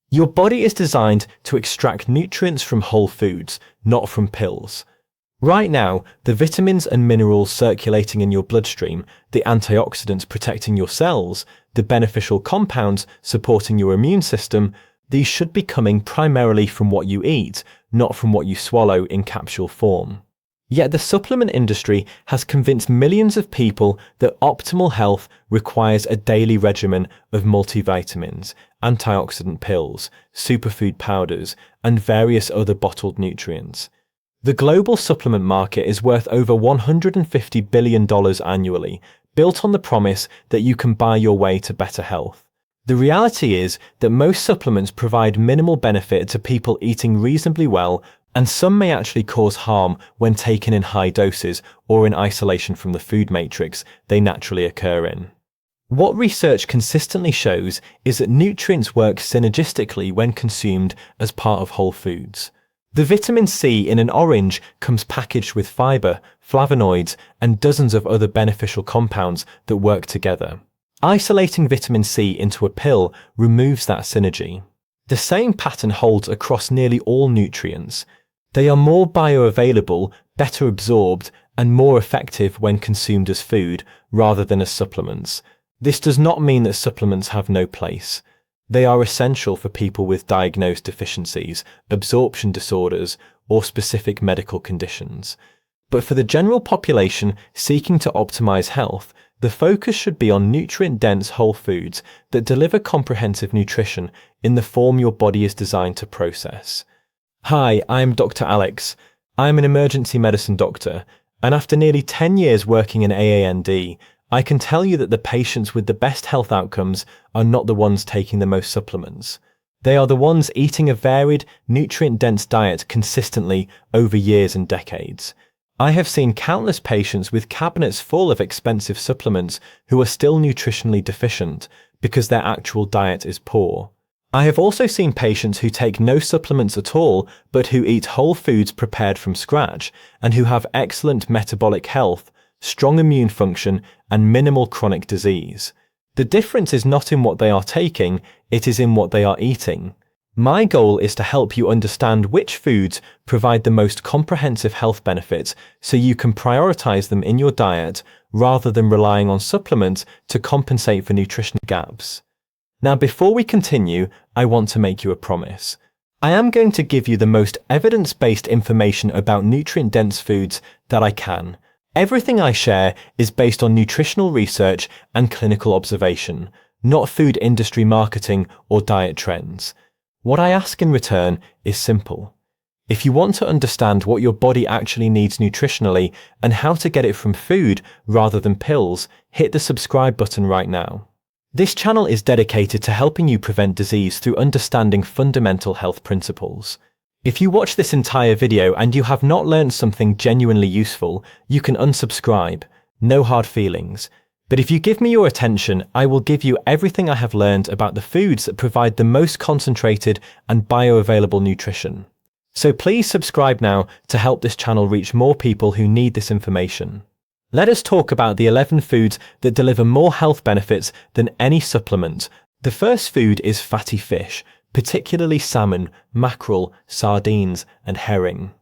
Your body is designed to extract nutrients from whole foods, not from pills. Right now, the vitamins and minerals circulating in your bloodstream, the antioxidants protecting your cells, the beneficial compounds supporting your immune system, these should be coming primarily from what you eat, not from what you swallow in capsule form. Yet the supplement industry has convinced millions of people that optimal health requires a daily regimen of multivitamins, antioxidant pills, superfood powders, and various other bottled nutrients. The global supplement market is worth over $150 billion annually, built on the promise that you can buy your way to better health. The reality is that most supplements provide minimal benefit to people eating reasonably well, and some may actually cause harm when taken in high doses or in isolation from the food matrix they naturally occur in. What research consistently shows is that nutrients work synergistically when consumed as part of whole foods. The vitamin C in an orange comes packaged with fiber, flavonoids, and dozens of other beneficial compounds that work together. Isolating vitamin C into a pill removes that synergy. The same pattern holds across nearly all nutrients. They are more bioavailable, better absorbed, and more effective when consumed as food rather than as supplements. This does not mean that supplements have no place. They are essential for people with diagnosed deficiencies, absorption disorders, or specific medical conditions. But for the general population seeking to optimize health, the focus should be on nutrient-dense whole foods that deliver comprehensive nutrition in the form your body is designed to process. Hi, I'm Dr. Alex. I'm an emergency medicine doctor, and after nearly 10 years working in AAND, I can tell you that the patients with the best health outcomes are not the ones taking the most supplements. They are the ones eating a varied, nutrient-dense diet consistently over years and decades. I have seen countless patients with cabinets full of expensive supplements who are still nutritionally deficient because their actual diet is poor. I have also seen patients who take no supplements at all but who eat whole foods prepared from scratch and who have excellent metabolic health, strong immune function, and minimal chronic disease. The difference is not in what they are taking, it is in what they are eating. My goal is to help you understand which foods provide the most comprehensive health benefits so you can prioritize them in your diet rather than relying on supplements to compensate for nutrition gaps. Now, before we continue, I want to make you a promise. I am going to give you the most evidence-based information about nutrient-dense foods that I can. Everything I share is based on nutritional research and clinical observation, not food industry marketing or diet trends. What I ask in return is simple. If you want to understand what your body actually needs nutritionally and how to get it from food rather than pills, hit the subscribe button right now. This channel is dedicated to helping you prevent disease through understanding fundamental health principles. If you watch this entire video and you have not learned something genuinely useful, you can unsubscribe. No hard feelings. But if you give me your attention, I will give you everything I have learned about the foods that provide the most concentrated and bioavailable nutrition. So please subscribe now to help this channel reach more people who need this information. Let us talk about the 11 foods that deliver more health benefits than any supplement. The first food is fatty fish, particularly salmon, mackerel, sardines, and herring.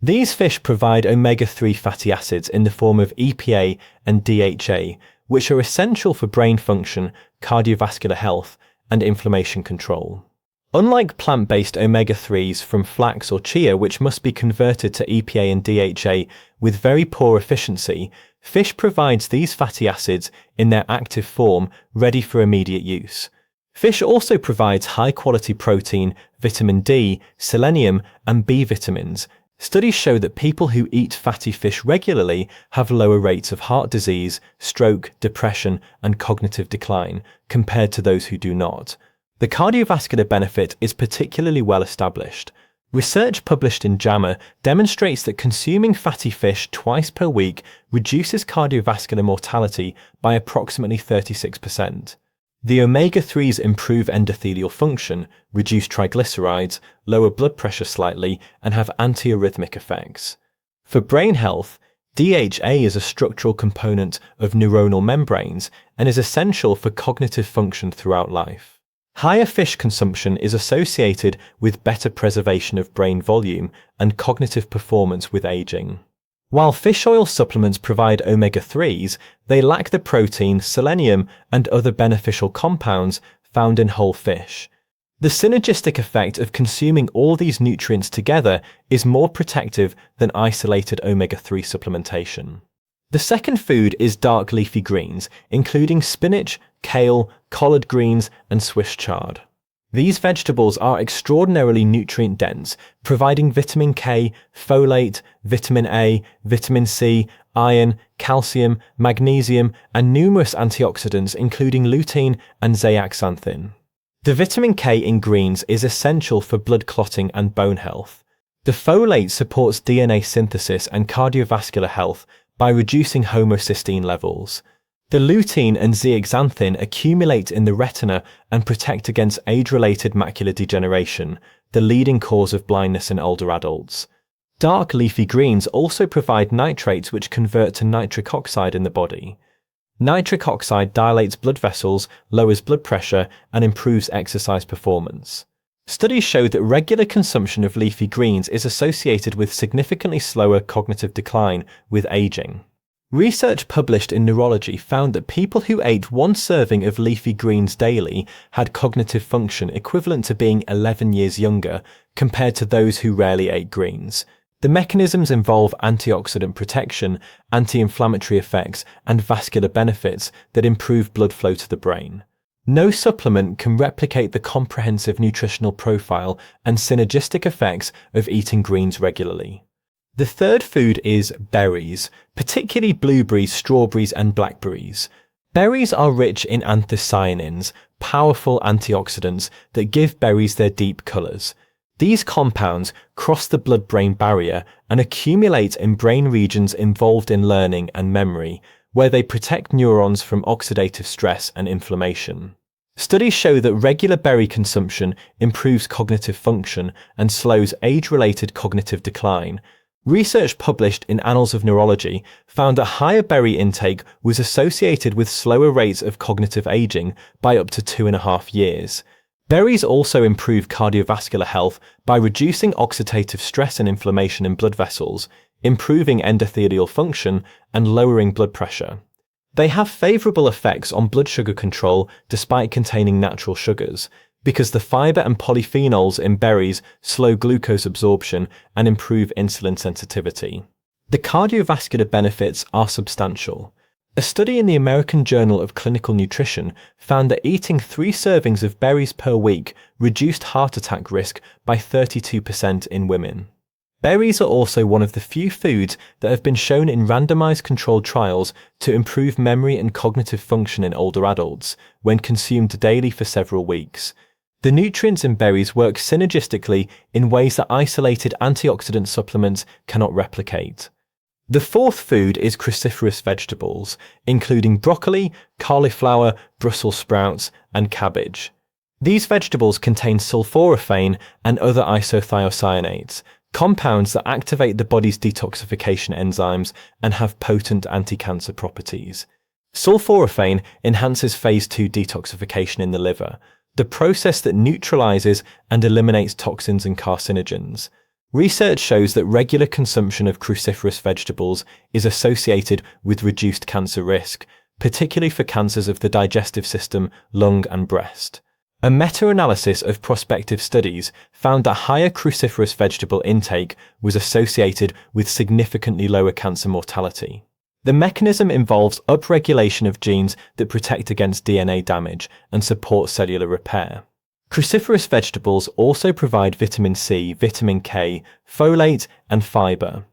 These fish provide omega-3 fatty acids in the form of EPA and DHA, which are essential for brain function, cardiovascular health, and inflammation control. Unlike plant-based omega-3s from flax or chia, which must be converted to EPA and DHA with very poor efficiency, fish provides these fatty acids in their active form, ready for immediate use. Fish also provides high-quality protein, vitamin D, selenium, and B vitamins. Studies show that people who eat fatty fish regularly have lower rates of heart disease, stroke, depression, and cognitive decline compared to those who do not. The cardiovascular benefit is particularly well established. Research published in JAMA demonstrates that consuming fatty fish twice per week reduces cardiovascular mortality by approximately 36%. The omega-3s improve endothelial function, reduce triglycerides, lower blood pressure slightly, and have antiarrhythmic effects. For brain health, DHA is a structural component of neuronal membranes and is essential for cognitive function throughout life. Higher fish consumption is associated with better preservation of brain volume and cognitive performance with aging. While fish oil supplements provide omega-3s, they lack the protein, selenium, and other beneficial compounds found in whole fish. The synergistic effect of consuming all these nutrients together is more protective than isolated omega-3 supplementation. The second food is dark leafy greens, including spinach, kale, collard greens, and Swiss chard. These vegetables are extraordinarily nutrient-dense, providing vitamin K, folate, vitamin A, vitamin C, iron, calcium, magnesium, and numerous antioxidants including lutein and zeaxanthin. The vitamin K in greens is essential for blood clotting and bone health. The folate supports DNA synthesis and cardiovascular health by reducing homocysteine levels. The lutein and zeaxanthin accumulate in the retina and protect against age-related macular degeneration, the leading cause of blindness in older adults. Dark leafy greens also provide nitrates which convert to nitric oxide in the body. Nitric oxide dilates blood vessels, lowers blood pressure, and improves exercise performance. Studies show that regular consumption of leafy greens is associated with significantly slower cognitive decline with aging. Research published in Neurology found that people who ate one serving of leafy greens daily had cognitive function equivalent to being 11 years younger compared to those who rarely ate greens. The mechanisms involve antioxidant protection, anti-inflammatory effects, and vascular benefits that improve blood flow to the brain. No supplement can replicate the comprehensive nutritional profile and synergistic effects of eating greens regularly. The third food is berries, particularly blueberries, strawberries, and blackberries. Berries are rich in anthocyanins, powerful antioxidants that give berries their deep colors. These compounds cross the blood-brain barrier and accumulate in brain regions involved in learning and memory, where they protect neurons from oxidative stress and inflammation. Studies show that regular berry consumption improves cognitive function and slows age-related cognitive decline. Research published in Annals of Neurology found that higher berry intake was associated with slower rates of cognitive aging by up to 2.5 years. Berries also improve cardiovascular health by reducing oxidative stress and inflammation in blood vessels, improving endothelial function, and lowering blood pressure. They have favorable effects on blood sugar control despite containing natural sugars, because the fiber and polyphenols in berries slow glucose absorption and improve insulin sensitivity. The cardiovascular benefits are substantial. A study in the American Journal of Clinical Nutrition found that eating 3 servings of berries per week reduced heart attack risk by 32% in women. Berries are also one of the few foods that have been shown in randomized controlled trials to improve memory and cognitive function in older adults when consumed daily for several weeks. The nutrients in berries work synergistically in ways that isolated antioxidant supplements cannot replicate. The fourth food is cruciferous vegetables, including broccoli, cauliflower, Brussels sprouts, and cabbage. These vegetables contain sulforaphane and other isothiocyanates, compounds that activate the body's detoxification enzymes and have potent anti-cancer properties. Sulforaphane enhances phase 2 detoxification in the liver, the process that neutralizes and eliminates toxins and carcinogens. Research shows that regular consumption of cruciferous vegetables is associated with reduced cancer risk, particularly for cancers of the digestive system, lung, and breast. A meta-analysis of prospective studies found that higher cruciferous vegetable intake was associated with significantly lower cancer mortality. The mechanism involves upregulation of genes that protect against DNA damage and support cellular repair. Cruciferous vegetables also provide vitamin C, vitamin K, folate, and fiber.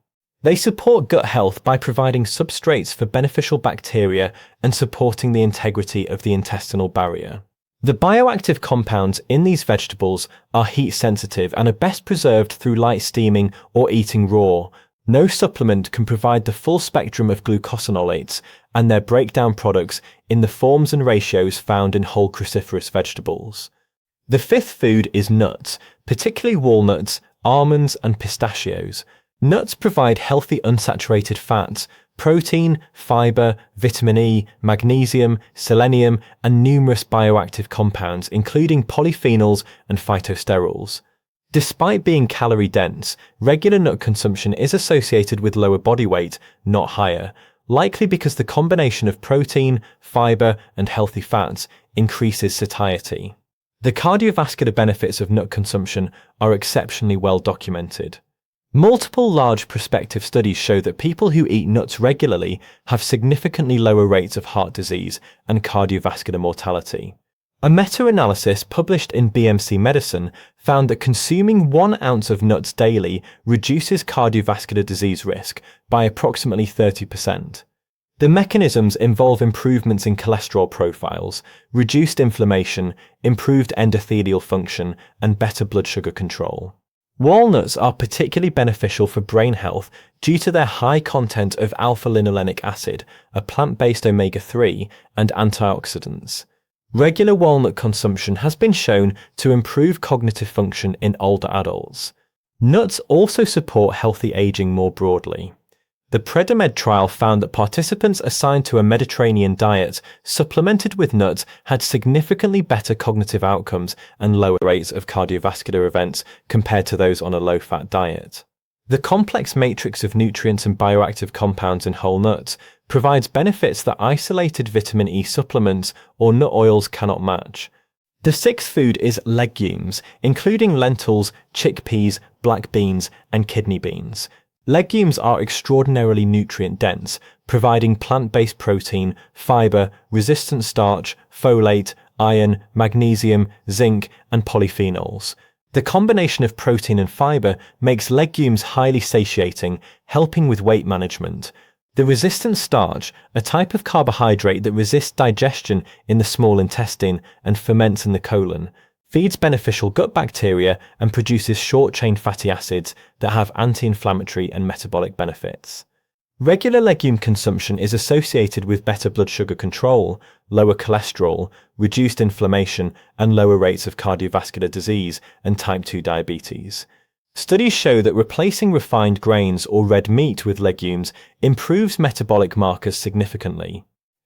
They support gut health by providing substrates for beneficial bacteria and supporting the integrity of the intestinal barrier. The bioactive compounds in these vegetables are heat sensitive and are best preserved through light steaming or eating raw. No supplement can provide the full spectrum of glucosinolates and their breakdown products in the forms and ratios found in whole cruciferous vegetables. The fifth food is nuts, particularly walnuts, almonds, and pistachios. Nuts provide healthy unsaturated fats, protein, fiber, vitamin E, magnesium, selenium, and numerous bioactive compounds, including polyphenols and phytosterols. Despite being calorie-dense, regular nut consumption is associated with lower body weight, not higher, likely because the combination of protein, fiber, and healthy fats increases satiety. The cardiovascular benefits of nut consumption are exceptionally well documented. Multiple large prospective studies show that people who eat nuts regularly have significantly lower rates of heart disease and cardiovascular mortality. A meta-analysis published in BMC Medicine found that consuming 1 ounce of nuts daily reduces cardiovascular disease risk by approximately 30%. The mechanisms involve improvements in cholesterol profiles, reduced inflammation, improved endothelial function, and better blood sugar control. Walnuts are particularly beneficial for brain health due to their high content of alpha-linolenic acid, a plant-based omega-3, and antioxidants. Regular walnut consumption has been shown to improve cognitive function in older adults. Nuts also support healthy aging more broadly. The PREDIMED trial found that participants assigned to a Mediterranean diet supplemented with nuts had significantly better cognitive outcomes and lower rates of cardiovascular events compared to those on a low-fat diet. The complex matrix of nutrients and bioactive compounds in whole nuts provides benefits that isolated vitamin E supplements or nut oils cannot match. The sixth food is legumes, including lentils, chickpeas, black beans, and kidney beans. Legumes are extraordinarily nutrient-dense, providing plant-based protein, fiber, resistant starch, folate, iron, magnesium, zinc, and polyphenols. The combination of protein and fiber makes legumes highly satiating, helping with weight management. The resistant starch, a type of carbohydrate that resists digestion in the small intestine and ferments in the colon, feeds beneficial gut bacteria and produces short-chain fatty acids that have anti-inflammatory and metabolic benefits. Regular legume consumption is associated with better blood sugar control, lower cholesterol, reduced inflammation, and lower rates of cardiovascular disease and type 2 diabetes. Studies show that replacing refined grains or red meat with legumes improves metabolic markers significantly.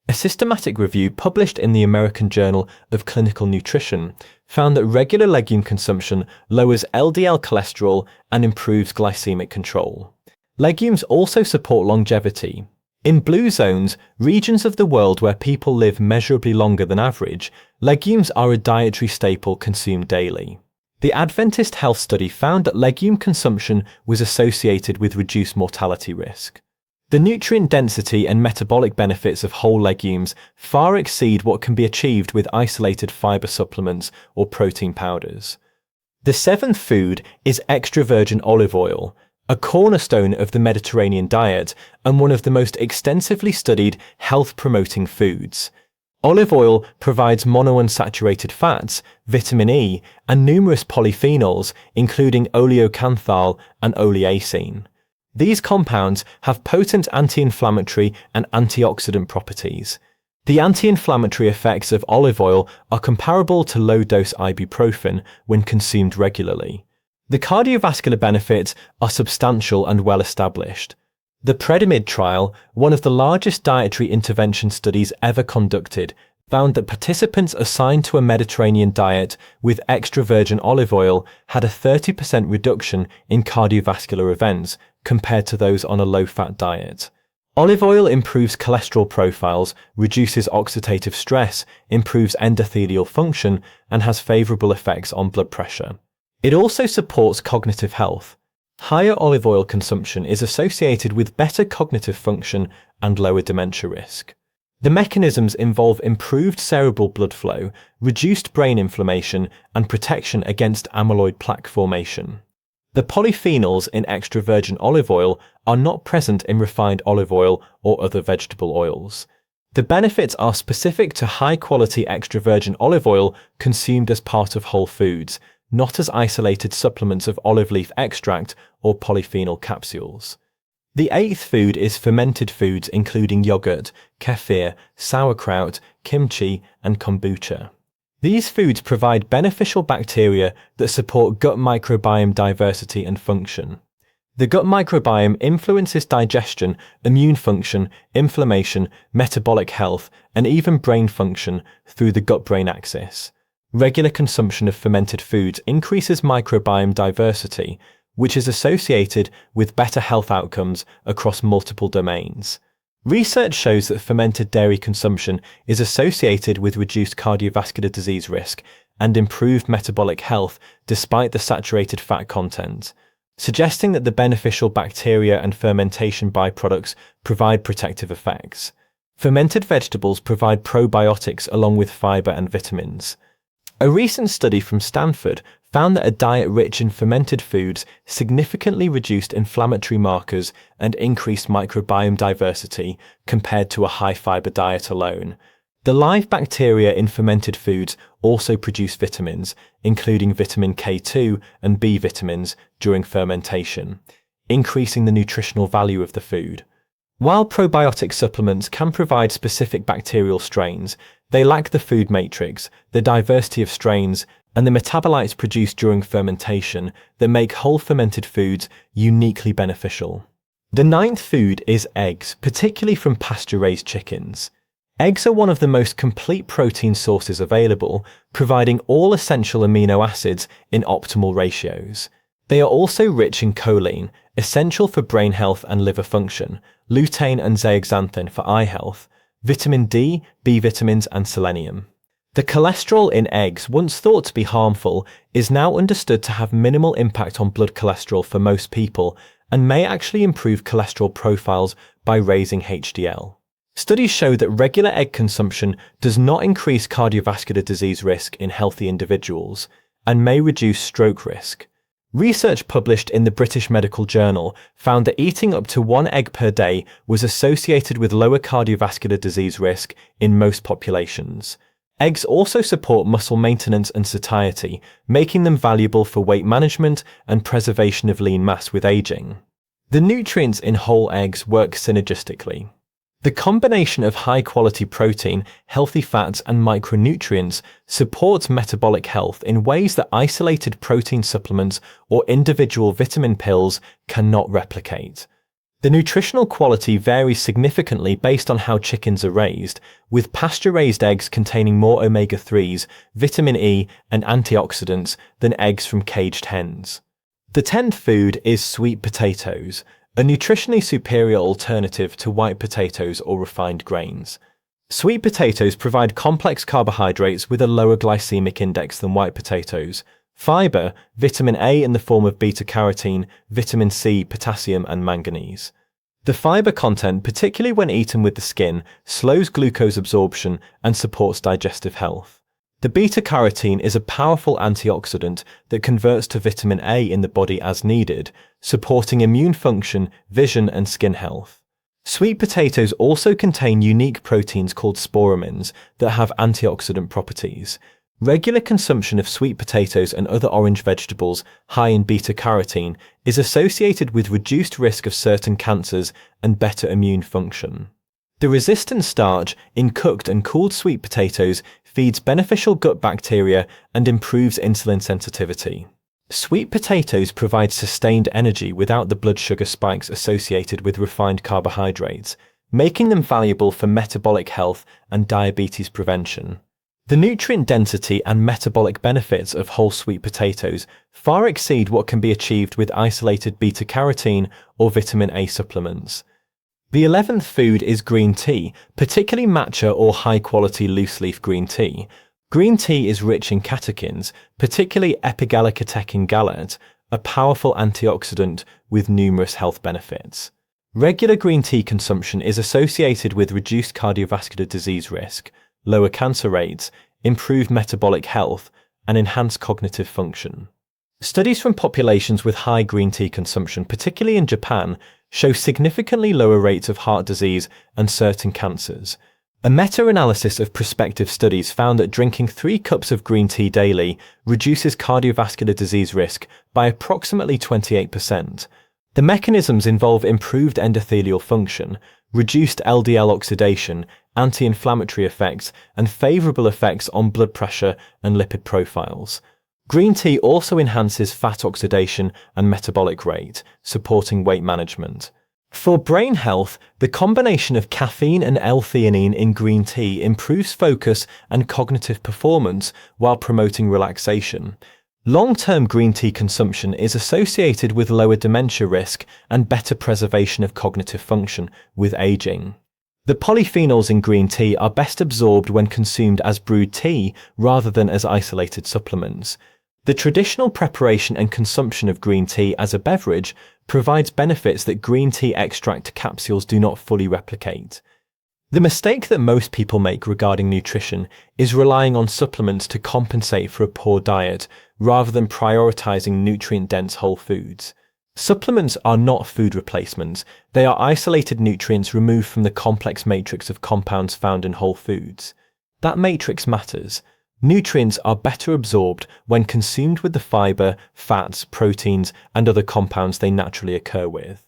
A systematic review published in the American Journal of Clinical Nutrition found that regular legume consumption lowers LDL cholesterol and improves glycemic control. Legumes also support longevity. In blue zones, regions of the world where people live measurably longer than average, legumes are a dietary staple consumed daily. The Adventist Health Study found that legume consumption was associated with reduced mortality risk. The nutrient density and metabolic benefits of whole legumes far exceed what can be achieved with isolated fiber supplements or protein powders. The seventh food is extra virgin olive oil, a cornerstone of the Mediterranean diet and one of the most extensively studied health-promoting foods. Olive oil provides monounsaturated fats, vitamin E, and numerous polyphenols, including oleocanthal and oleacin. These compounds have potent anti-inflammatory and antioxidant properties. The anti-inflammatory effects of olive oil are comparable to low-dose ibuprofen when consumed regularly. The cardiovascular benefits are substantial and well established. The PREDIMED trial, one of the largest dietary intervention studies ever conducted, found that participants assigned to a Mediterranean diet with extra virgin olive oil had a 30% reduction in cardiovascular events compared to those on a low-fat diet. Olive oil improves cholesterol profiles, reduces oxidative stress, improves endothelial function, and has favorable effects on blood pressure. It also supports cognitive health. Higher olive oil consumption is associated with better cognitive function and lower dementia risk. The mechanisms involve improved cerebral blood flow, reduced brain inflammation, and protection against amyloid plaque formation. The polyphenols in extra virgin olive oil are not present in refined olive oil or other vegetable oils. The benefits are specific to high-quality extra virgin olive oil consumed as part of whole foods, not as isolated supplements of olive leaf extract or polyphenol capsules. The eighth food is fermented foods including yogurt, kefir, sauerkraut, kimchi, and kombucha. These foods provide beneficial bacteria that support gut microbiome diversity and function. The gut microbiome influences digestion, immune function, inflammation, metabolic health, and even brain function through the gut-brain axis. Regular consumption of fermented foods increases microbiome diversity, which is associated with better health outcomes across multiple domains. Research shows that fermented dairy consumption is associated with reduced cardiovascular disease risk and improved metabolic health despite the saturated fat content, suggesting that the beneficial bacteria and fermentation byproducts provide protective effects. Fermented vegetables provide probiotics along with fiber and vitamins. A recent study from Stanford found that a diet rich in fermented foods significantly reduced inflammatory markers and increased microbiome diversity compared to a high-fiber diet alone. The live bacteria in fermented foods also produce vitamins, including vitamin K2 and B vitamins, during fermentation, increasing the nutritional value of the food. While probiotic supplements can provide specific bacterial strains, they lack the food matrix, the diversity of strains, and the metabolites produced during fermentation that make whole fermented foods uniquely beneficial. The ninth food is eggs, particularly from pasture-raised chickens. Eggs are one of the most complete protein sources available, providing all essential amino acids in optimal ratios. They are also rich in choline, essential for brain health and liver function, lutein and zeaxanthin for eye health, vitamin D, B vitamins, and selenium. The cholesterol in eggs, once thought to be harmful, is now understood to have minimal impact on blood cholesterol for most people and may actually improve cholesterol profiles by raising HDL. Studies show that regular egg consumption does not increase cardiovascular disease risk in healthy individuals and may reduce stroke risk. Research published in the British Medical Journal found that eating up to 1 egg per day was associated with lower cardiovascular disease risk in most populations. Eggs also support muscle maintenance and satiety, making them valuable for weight management and preservation of lean mass with aging. The nutrients in whole eggs work synergistically. The combination of high-quality protein, healthy fats, and micronutrients supports metabolic health in ways that isolated protein supplements or individual vitamin pills cannot replicate. The nutritional quality varies significantly based on how chickens are raised, with pasture-raised eggs containing more omega-3s, vitamin E, and antioxidants than eggs from caged hens. The 10th food is sweet potatoes, a nutritionally superior alternative to white potatoes or refined grains. Sweet potatoes provide complex carbohydrates with a lower glycemic index than white potatoes, fiber, vitamin A in the form of beta-carotene, vitamin C, potassium, and manganese. The fiber content, particularly when eaten with the skin, slows glucose absorption and supports digestive health. The beta-carotene is a powerful antioxidant that converts to vitamin A in the body as needed, supporting immune function, vision, and skin health. Sweet potatoes also contain unique proteins called sporamins that have antioxidant properties. Regular consumption of sweet potatoes and other orange vegetables high in beta-carotene is associated with reduced risk of certain cancers and better immune function. The resistant starch in cooked and cooled sweet potatoes feeds beneficial gut bacteria and improves insulin sensitivity. Sweet potatoes provide sustained energy without the blood sugar spikes associated with refined carbohydrates, making them valuable for metabolic health and diabetes prevention. The nutrient density and metabolic benefits of whole sweet potatoes far exceed what can be achieved with isolated beta-carotene or vitamin A supplements. The 11th food is green tea, particularly matcha or high-quality loose-leaf green tea. Green tea is rich in catechins, particularly epigallocatechin gallate, a powerful antioxidant with numerous health benefits. Regular green tea consumption is associated with reduced cardiovascular disease risk, lower cancer rates, improved metabolic health, and enhanced cognitive function. Studies from populations with high green tea consumption, particularly in Japan, show significantly lower rates of heart disease and certain cancers. A meta-analysis of prospective studies found that drinking 3 cups of green tea daily reduces cardiovascular disease risk by approximately 28%. The mechanisms involve improved endothelial function, reduced LDL oxidation, anti-inflammatory effects, and favorable effects on blood pressure and lipid profiles. Green tea also enhances fat oxidation and metabolic rate, supporting weight management. For brain health, the combination of caffeine and L-theanine in green tea improves focus and cognitive performance while promoting relaxation. Long-term green tea consumption is associated with lower dementia risk and better preservation of cognitive function with aging. The polyphenols in green tea are best absorbed when consumed as brewed tea rather than as isolated supplements. The traditional preparation and consumption of green tea as a beverage provides benefits that green tea extract capsules do not fully replicate. The mistake that most people make regarding nutrition is relying on supplements to compensate for a poor diet rather than prioritizing nutrient-dense whole foods. Supplements are not food replacements. They are isolated nutrients removed from the complex matrix of compounds found in whole foods. That matrix matters. Nutrients are better absorbed when consumed with the fiber, fats, proteins, and other compounds they naturally occur with.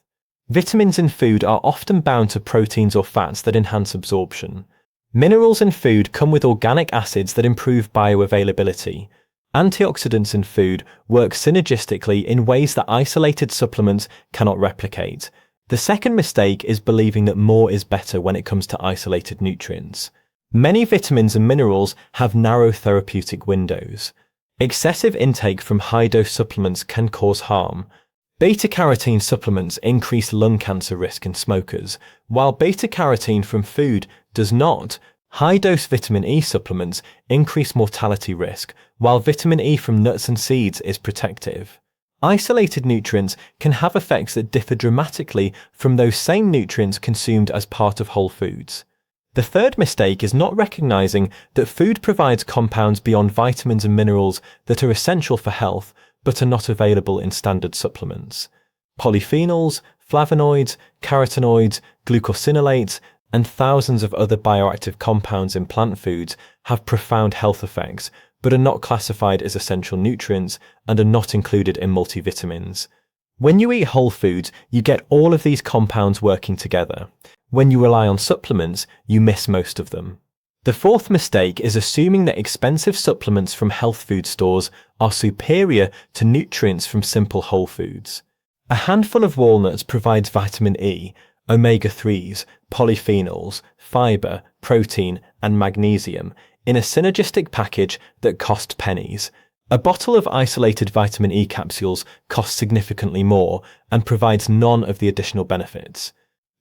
Vitamins in food are often bound to proteins or fats that enhance absorption. Minerals in food come with organic acids that improve bioavailability. Antioxidants in food work synergistically in ways that isolated supplements cannot replicate. The second mistake is believing that more is better when it comes to isolated nutrients. Many vitamins and minerals have narrow therapeutic windows. Excessive intake from high-dose supplements can cause harm. Beta-carotene supplements increase lung cancer risk in smokers, while beta-carotene from food does not. High-dose vitamin E supplements increase mortality risk, while vitamin E from nuts and seeds is protective. Isolated nutrients can have effects that differ dramatically from those same nutrients consumed as part of whole foods. The third mistake is not recognizing that food provides compounds beyond vitamins and minerals that are essential for health but are not available in standard supplements. Polyphenols, flavonoids, carotenoids, glucosinolates, and thousands of other bioactive compounds in plant foods have profound health effects, but are not classified as essential nutrients and are not included in multivitamins. When you eat whole foods, you get all of these compounds working together. When you rely on supplements, you miss most of them. The fourth mistake is assuming that expensive supplements from health food stores are superior to nutrients from simple whole foods. A handful of walnuts provides vitamin E, omega-3s, polyphenols, fiber, protein, and magnesium in a synergistic package that costs pennies. A bottle of isolated vitamin E capsules costs significantly more and provides none of the additional benefits.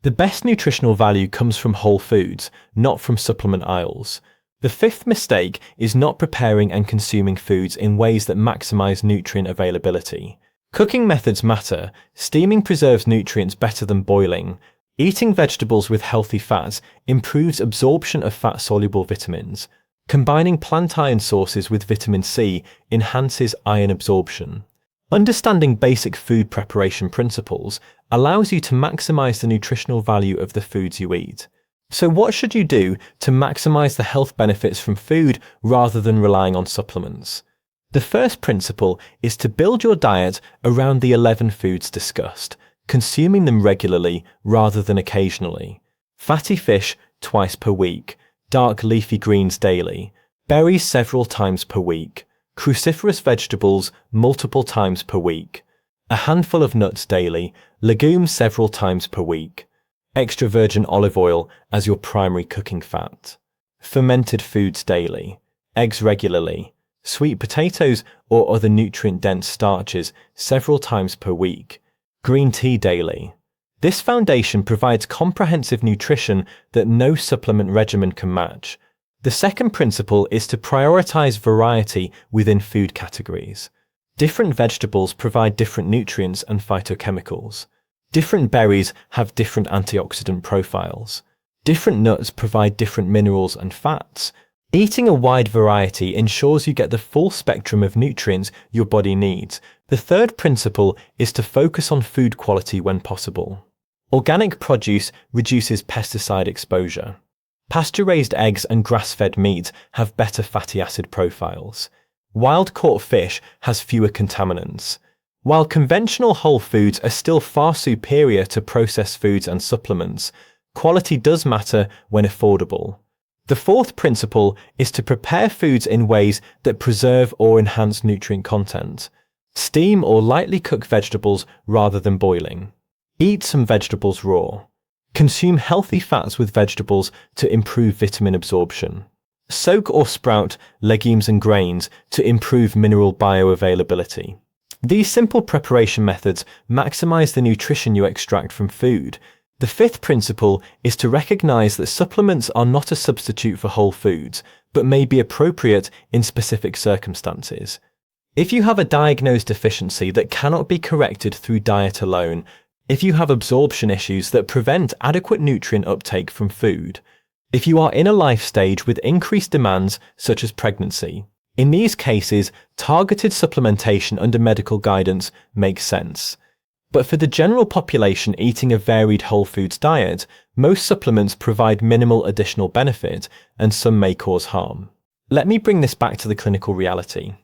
The best nutritional value comes from whole foods, not from supplement aisles. The fifth mistake is not preparing and consuming foods in ways that maximize nutrient availability. Cooking methods matter. Steaming preserves nutrients better than boiling. Eating vegetables with healthy fats improves absorption of fat-soluble vitamins. Combining plant iron sources with vitamin C enhances iron absorption. Understanding basic food preparation principles allows you to maximize the nutritional value of the foods you eat. So what should you do to maximize the health benefits from food rather than relying on supplements? The first principle is to build your diet around the 11 foods discussed, consuming them regularly rather than occasionally. Fatty fish twice per week, dark leafy greens daily, berries several times per week, cruciferous vegetables multiple times per week, a handful of nuts daily, legumes several times per week, extra virgin olive oil as your primary cooking fat, fermented foods daily, eggs regularly, sweet potatoes or other nutrient-dense starches several times per week, green tea daily. This foundation provides comprehensive nutrition that no supplement regimen can match. The second principle is to prioritize variety within food categories. Different vegetables provide different nutrients and phytochemicals. Different berries have different antioxidant profiles. Different nuts provide different minerals and fats. Eating a wide variety ensures you get the full spectrum of nutrients your body needs. The third principle is to focus on food quality when possible. Organic produce reduces pesticide exposure. Pasture-raised eggs and grass-fed meat have better fatty acid profiles. Wild-caught fish has fewer contaminants. While conventional whole foods are still far superior to processed foods and supplements, quality does matter when affordable. The fourth principle is to prepare foods in ways that preserve or enhance nutrient content. Steam or lightly cook vegetables rather than boiling. Eat some vegetables raw. Consume healthy fats with vegetables to improve vitamin absorption. Soak or sprout legumes and grains to improve mineral bioavailability. These simple preparation methods maximize the nutrition you extract from food. The fifth principle is to recognize that supplements are not a substitute for whole foods, but may be appropriate in specific circumstances. If you have a diagnosed deficiency that cannot be corrected through diet alone, if you have absorption issues that prevent adequate nutrient uptake from food, if you are in a life stage with increased demands such as pregnancy, in these cases, targeted supplementation under medical guidance makes sense. But for the general population eating a varied whole foods diet, most supplements provide minimal additional benefit and some may cause harm. Let me bring this back to the clinical reality.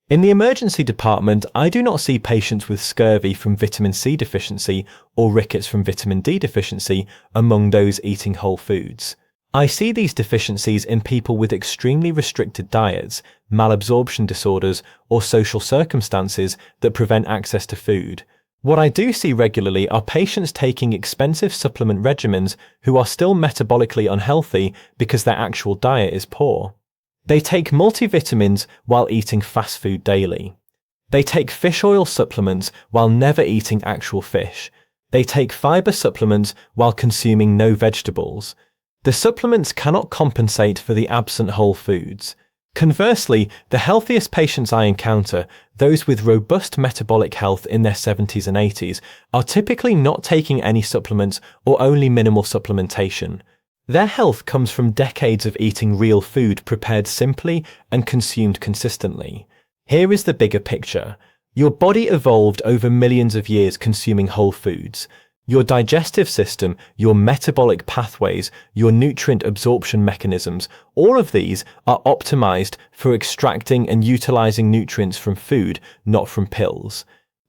In the emergency department, I do not see patients with scurvy from vitamin C deficiency or rickets from vitamin D deficiency among those eating whole foods. I see these deficiencies in people with extremely restricted diets, malabsorption disorders, or social circumstances that prevent access to food. What I do see regularly are patients taking expensive supplement regimens who are still metabolically unhealthy because their actual diet is poor. They take multivitamins while eating fast food daily. They take fish oil supplements while never eating actual fish. They take fiber supplements while consuming no vegetables. The supplements cannot compensate for the absent whole foods. Conversely, the healthiest patients I encounter, those with robust metabolic health in their 70s and 80s, are typically not taking any supplements or only minimal supplementation. Their health comes from decades of eating real food prepared simply and consumed consistently. Here is the bigger picture. Your body evolved over millions of years consuming whole foods. Your digestive system, your metabolic pathways, your nutrient absorption mechanisms, all of these are optimized for extracting and utilizing nutrients from food, not from pills.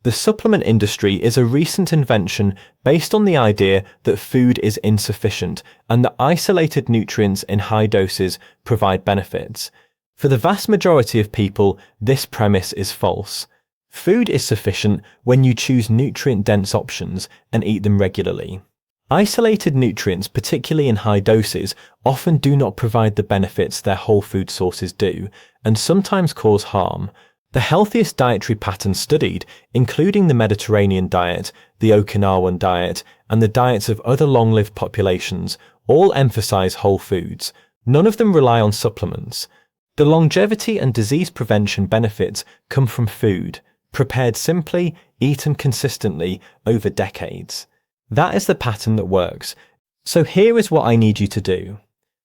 The supplement industry is a recent invention based on the idea that food is insufficient and that isolated nutrients in high doses provide benefits. For the vast majority of people, this premise is false. Food is sufficient when you choose nutrient-dense options and eat them regularly. Isolated nutrients, particularly in high doses, often do not provide the benefits their whole food sources do, and sometimes cause harm. The healthiest dietary patterns studied, including the Mediterranean diet, the Okinawan diet, and the diets of other long-lived populations, all emphasize whole foods. None of them rely on supplements. The longevity and disease prevention benefits come from food, prepared simply, eaten consistently over decades. That is the pattern that works. So here is what I need you to do.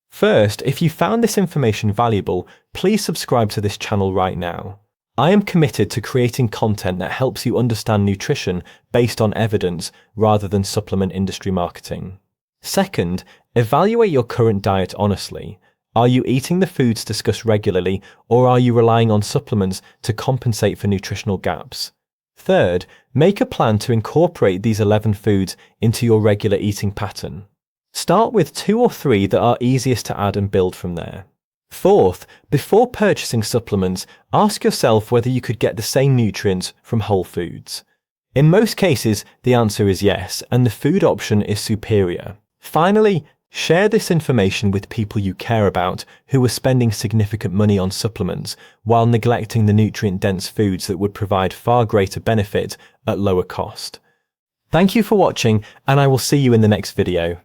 First, if you found this information valuable, please subscribe to this channel right now. I am committed to creating content that helps you understand nutrition based on evidence rather than supplement industry marketing. Second, evaluate your current diet honestly. Are you eating the foods discussed regularly, or are you relying on supplements to compensate for nutritional gaps? Third, make a plan to incorporate these 11 foods into your regular eating pattern. Start with 2 or 3 that are easiest to add and build from there. Fourth, before purchasing supplements, ask yourself whether you could get the same nutrients from whole foods. In most cases, the answer is yes, and the food option is superior. Finally, share this information with people you care about who are spending significant money on supplements while neglecting the nutrient-dense foods that would provide far greater benefit at lower cost. Thank you for watching, and I will see you in the next video.